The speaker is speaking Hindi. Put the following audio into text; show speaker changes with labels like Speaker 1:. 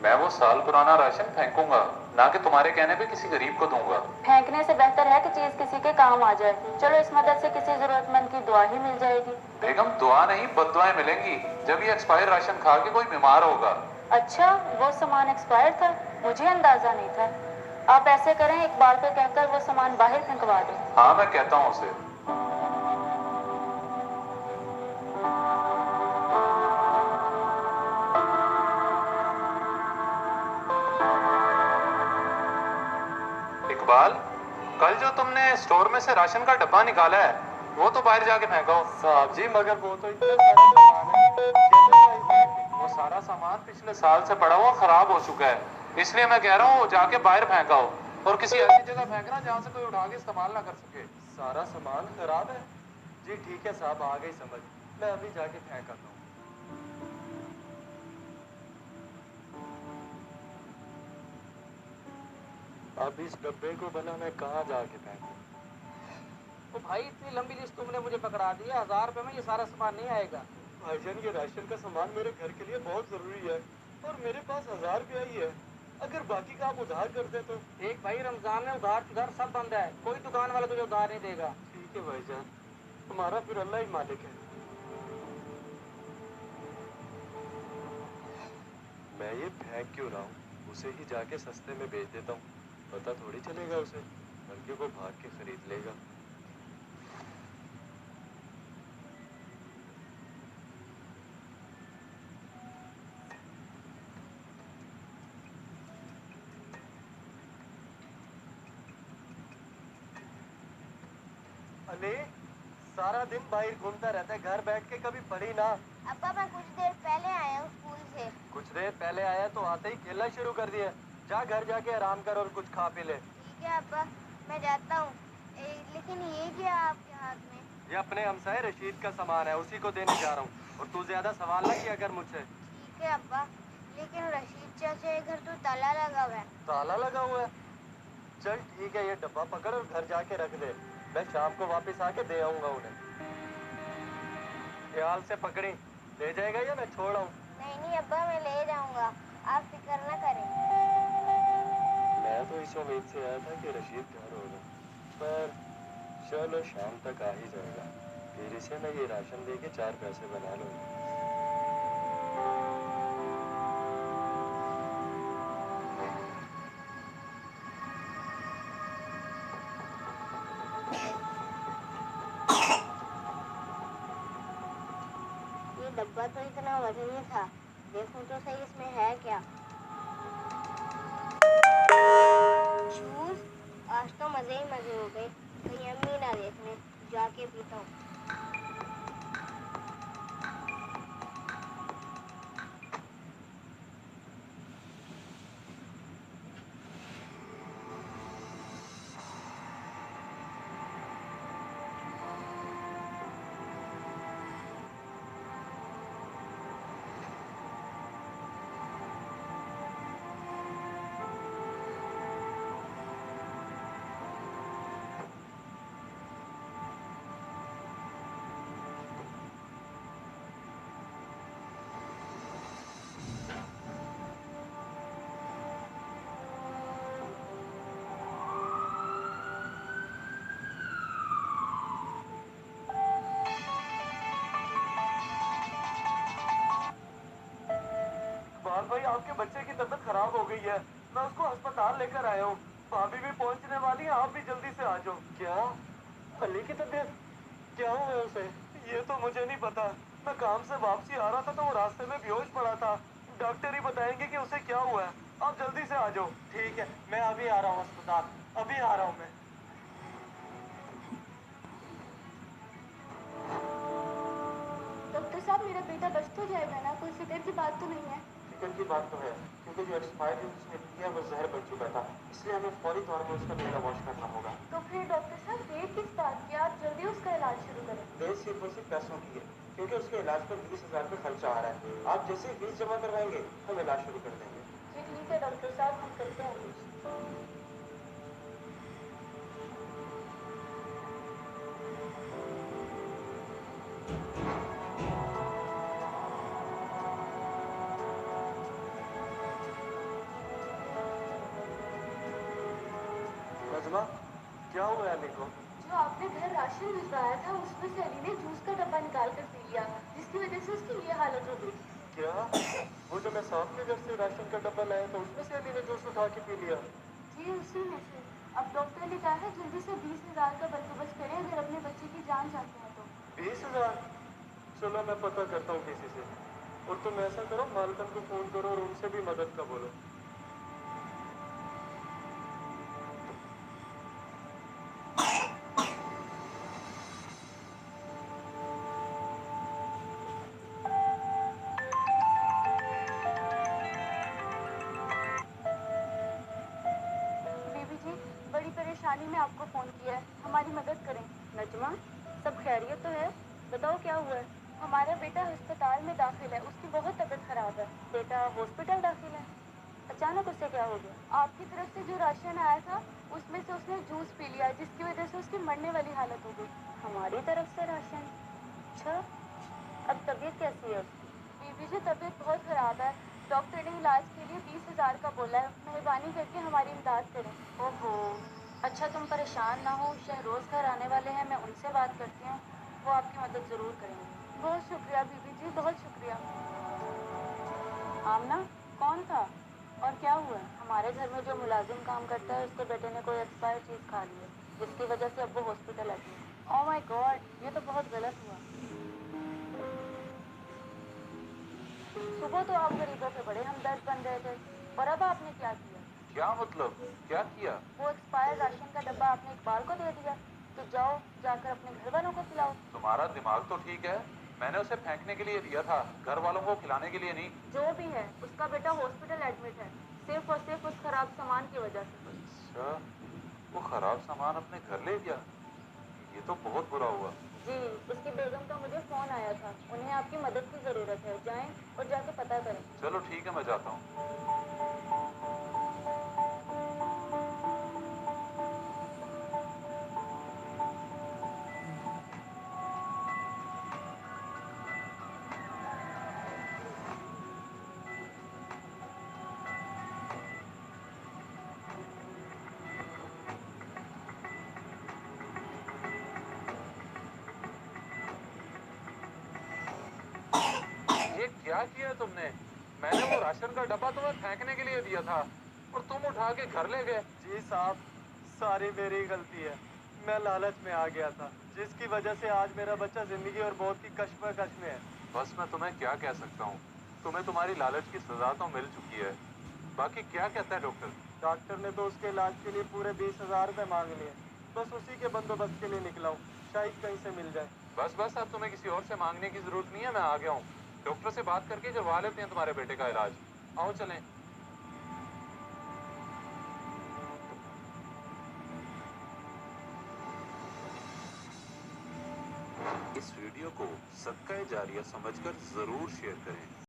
Speaker 1: मैं वो साल पुराना राशन फेंकूंगा, ना कि तुम्हारे कहने पे किसी गरीब को दूंगा।
Speaker 2: फेंकने से बेहतर है कि चीज किसी के काम आ जाए। चलो इस मदद से किसी जरूरतमंद की दुआ ही मिल जाएगी।
Speaker 1: बेगम, दुआ नहीं बद्दुआएं मिलेंगी जब ये एक्सपायर राशन खा के कोई बीमार होगा।
Speaker 2: अच्छा, वो सामान एक्सपायर था, मुझे अंदाजा नहीं था। आप ऐसे करें, इकबाल को कहकर वो सामान बाहर फेंकवा दें।
Speaker 1: हाँ, मैं कहता हूँ उसे। इकबाल, कल जो तुमने स्टोर में से राशन का डब्बा निकाला है वो तो बाहर जाके फेंको।
Speaker 3: साहब जी, मगर वो तो इतने सारे सामान है, कैसे भाई?
Speaker 1: वो सारा सामान पिछले साल से पड़ा हुआ खराब हो चुका है, इसलिए मैं कह रहा हूँ जाके बाहर फेंका हो और किसी ऐसी जगह फेंकना जहाँ से कोई उठा के इस्तेमाल ना कर सके।
Speaker 3: सारा सामान खराब है? जी ठीक है साहब, आ गई समझ। मैं अभी जाके फेंक आता हूँ। अब इस डब्बे को भला मैं कहाँ जाके फेंकूं?
Speaker 4: तो भाई इतनी लंबी लिस्ट तुमने मुझे पकड़ा दी है, 1000 रुपए में ये सारा सामान नहीं आएगा।
Speaker 3: भाईजान, ये राशन का सामान मेरे घर के लिए बहुत जरूरी है और मेरे पास 1000 रुपया ही है। अगर बाकी का आप उधार कर दे तो?
Speaker 4: एक भाई, रमजान में उधार सब बंद है, कोई दुकान वाला तुझे उधार नहीं देगा।
Speaker 3: ठीक है भाईजान, तुम्हारा फिर अल्लाह ही मालिक है। मैं ये फेंक क्यों रहा हूँ? उसे ही जाके सस्ते में बेच देता हूँ, पता थोड़ी चलेगा उसे, बल्कि वो भाग के खरीद लेगा। अली, सारा दिन बाहर घूमता रहता है, घर बैठ के कभी पढ़ी ना?
Speaker 5: अब्बा, मैं कुछ देर पहले आया हूँ स्कूल से।
Speaker 3: कुछ देर पहले आया तो आते ही खेलना शुरू कर दिया। जा घर जाके आराम कर और कुछ खा पी ले।
Speaker 5: ठीक है अब्बा, मैं जाता हूँ। लेकिन ये क्या आपके हाथ में?
Speaker 3: ये अपने हमसाए रशीद का सामान है, उसी को देने जा रहा हूँ। और तू ज्यादा सवाल ना किया कर मुझसे।
Speaker 5: ठीक है अब्बा, लेकिन रशीद चाचा के घर तो ताला लगा हुआ है।
Speaker 3: ताला लगा हुआ है? चल ठीक है, ये डब्बा पकड़ और घर जाके रख दे, मैं शाम को वापस आके दे आऊंगा उन्हें। ख्याल से पकड़ी, ले जाएगा या मैं छोड़ आऊं?
Speaker 5: नहीं नहीं अब्बा, मैं ले जाऊंगा, आप फिक्र न करें।
Speaker 3: मैं तो इस उम्मीद से आया था कि रशीद घर होगा, पर चलो शाम तक आ ही जाएगा। फिर इसे मैं ये राशन दे के 4 पैसे बना लूंगा।
Speaker 5: ये डब्बा तो इतना वजनी था, देखूं तो सही इसमें है क्या। जूस, आज तो मजे ही मजे हो गए। कहीं अम्मी ना देखने, जाके पीता हूँ। भाई, आपके बच्चे की तबीयत खराब हो गई है, मैं उसको अस्पताल लेकर आया हूँ। भाभी भी पहुँचने वाली है, आप भी जल्दी से आ जाओ। क्या? अली की तबीयत? क्या हुआ है उसे? ये तो मुझे नहीं पता। मैं काम से वापसी आ रहा था तो वो रास्ते में बेहोश पड़ा था। डॉक्टर ही बताएंगे कि उसे क्या हुआ है। आप जल्दी से आ जाओ। ठीक है, मैं अभी आ रहा हूँ अस्पताल, अभी आ रहा हूँ मैं।
Speaker 2: डॉक्टर साहब, मेरा बेटा बच तो जाएगा ना? कोई फिक्र की बात तो नहीं है?
Speaker 6: फिक्र की बात तो है, क्योंकि जो एक्सपायर्ड ड्यूज उसने दिया वो जहर बन चुका था, इसलिए हमें फौरी तौर पर उसका बेड़ा वॉश करना होगा।
Speaker 2: तो फिर डॉक्टर साहब, देर किस बात की? आप जल्दी उसका इलाज शुरू करें।
Speaker 6: देर सिर्फ और सिर्फ पैसों की है, क्योंकि उसके इलाज पर 20,000 रुपये खर्चा आ रहा है। आप जैसे ही फीस जमा करवाएंगे हम इलाज शुरू कर देंगे।
Speaker 2: जी ठीक है डॉक्टर साहब, हम करते हैं कुछ।
Speaker 5: नजमा, क्या हुआ अली को?
Speaker 2: जो आपने घर राशन भिजवाया था उसमें से अली ने जूस का डब्बा निकाल कर पी लिया, जिसकी वजह से उसकी ये हालत हो गई।
Speaker 5: क्या? वो जो मैं साहब के घर से राशन का डब्बा लाया था उसमें से अली ने जूस उठा के पी लिया?
Speaker 2: जी उसी में से। अब डॉक्टर ने कहा है जल्दी से 20,000 का बंदोबस्त करें अगर अपने बच्चे की जान चाहते हैं तो।
Speaker 5: 20,000? चलो मैं पता करता हूँ किसी से। और तुम ऐसा करो, मालकन को फोन करो और उनसे भी मदद का बोलो।
Speaker 2: बीबी जी, बड़ी परेशानी में आपको फोन किया है, हमारी मदद करें। नजमा, सब खैरियत तो है? बताओ क्या हुआ है? हमारा बेटा अस्पताल में दाखिल है, उसकी बहुत तबीयत खराब है। बेटा हॉस्पिटल दाखिल है? अचानक उससे क्या हो गया? आपकी तरफ से जो राशन आया था उसमें से उसने जूस पी लिया, जिसकी वजह से उसकी मरने वाली हालत हो गई। हमारी तरफ से राशन? अच्छा, अब तबीयत कैसी है उसकी? बीबी जी, तबीयत बहुत खराब है। डॉक्टर ने इलाज के लिए 20,000 का बोला है, मेहरबानी करके हमारी इमदाद करें। ओहो, अच्छा तुम परेशान ना हो, शहरोज घर आने वाले हैं, मैं उनसे बात करती हूँ, वो आपकी मदद ज़रूर करेंगे। बहुत शुक्रिया बीबी जी, बहुत शुक्रिया। आमना, कौन था और क्या हुआ? हमारे घर में जो मुलाजिम काम करता है उसके बेटे ने कोई एक्सपायर चीज़ खा ली है, जिसकी वजह से अब वो hospital admit. Oh my God, ये तो बहुत गलत हुआ। सुबह तो आप गरीबों के बड़े हमदर्द बन रहे थे, और अब आपने क्या किया?
Speaker 1: क्या मतलब? क्या किया?
Speaker 2: वो एक्सपायर राशन का डब्बा आपने इकबाल को दे दिया, तो जाओ जाकर अपने घर वालों को खिलाओ।
Speaker 1: तुम्हारा दिमाग तो ठीक है, मैंने उसे फेंकने के लिए दिया था, घर वालों को खिलाने के लिए नहीं।
Speaker 2: जो भी है, उसका बेटा हॉस्पिटल एडमिट है, सिर्फ और सिर्फ उस खराब सामान की वजह से।
Speaker 1: अच्छा, वो खराब सामान अपने घर ले गया? ये तो बहुत बुरा हुआ।
Speaker 2: जी, उसकी बेगम का मुझे फोन आया था, उन्हें आपकी मदद की जरूरत है, जाएं और जाके पता करें।
Speaker 1: चलो ठीक है, मैं जाता हूँ। ये क्या किया तुमने? मैंने वो राशन का डब्बा तुम्हें फेंकने के लिए दिया था और तुम उठा के घर ले गए।
Speaker 5: जी साहब, सारी मेरी गलती है। मैं लालच में आ गया था, जिसकी वजह से आज मेरा बच्चा जिंदगी और मौत की कश्मकश में है।
Speaker 1: बस मैं तुम्हें क्या कह सकता हूँ, तुम्हें तुम्हारी लालच की सजा तो मिल चुकी है। बाकी क्या कहता है डॉक्टर?
Speaker 5: डॉक्टर ने तो उसके इलाज के लिए पूरे 20,000 रुपए मांग लिए। बस उसी के बंदोबस्त के लिए निकला हूँ, शायद कहीं से मिल जाए।
Speaker 1: बस बस, अब तुम्हें किसी और से मांगने की जरूरत नहीं है, मैं आ गया हूँ। डॉक्टर से बात करके करवा लेते हैं तुम्हारे बेटे का इलाज। आओ चलें। इस वीडियो को सदका जारिया समझकर जरूर शेयर करें।